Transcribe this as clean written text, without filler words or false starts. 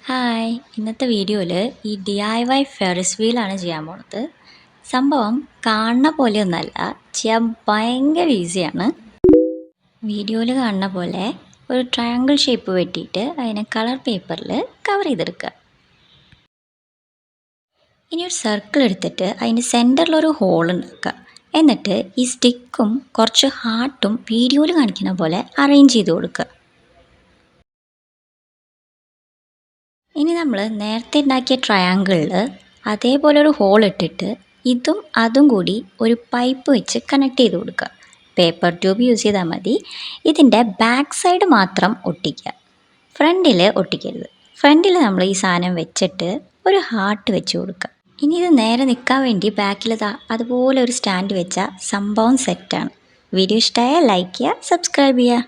Hi ഇന്നത്തെ വീഡിയോയിൽ ഈ DIY ഫെറിസ് വീലാണ് ചെയ്യാൻ പോണത്. സംഭവം കാണുന്ന പോലെയൊന്നല്ല, ചെയ്യാൻ ഭയങ്കര ഈസിയാണ്. വീഡിയോയിൽ കാണുന്ന പോലെ ഒരു ട്രയാങ്കിൾ ഷേപ്പ് വെട്ടിയിട്ട് അതിനെ കളർ പേപ്പറിൽ കവർ ചെയ്തെടുക്കുക. ഇനി ഒരു സർക്കിൾ എടുത്തിട്ട് അതിൻ്റെ സെൻറ്ററിലൊരു ഹോൾ ഉണ്ടാക്കുക. എന്നിട്ട് ഈ സ്റ്റിക്കും കുറച്ച് ഹാർട്ടും വീഡിയോയിൽ കാണിക്കുന്ന പോലെ അറേഞ്ച് ചെയ്ത് കൊടുക്കുക. ഇനി നമ്മൾ നേരത്തെ ഉണ്ടാക്കിയ ട്രയാങ്കിളിൽ അതേപോലെ ഒരു ഹോൾ ഇട്ടിട്ട് ഇതും അതും കൂടി ഒരു പൈപ്പ് വെച്ച് കണക്ട് ചെയ്ത് കൊടുക്കുക. പേപ്പർ ട്യൂബ് യൂസ് ചെയ്താൽ മതി. ഇതിൻ്റെ ബാക്ക് സൈഡ് മാത്രം ഒട്ടിക്കുക, ഫ്രണ്ടിൽ ഒട്ടിക്കരുത്. ഫ്രണ്ടിൽ നമ്മൾ ഈ സാധനം വെച്ചിട്ട് ഒരു ഹാർട്ട് വെച്ച് കൊടുക്കുക. ഇനി ഇത് നേരെ നിൽക്കാൻ വേണ്ടി ബാക്കിൽ അതുപോലെ ഒരു സ്റ്റാൻഡ് വെച്ചാൽ സംഭവം സെറ്റാണ്. വീഡിയോ ഇഷ്ടമായാൽ ലൈക്ക് ചെയ്യുക, സബ്സ്ക്രൈബ് ചെയ്യുക.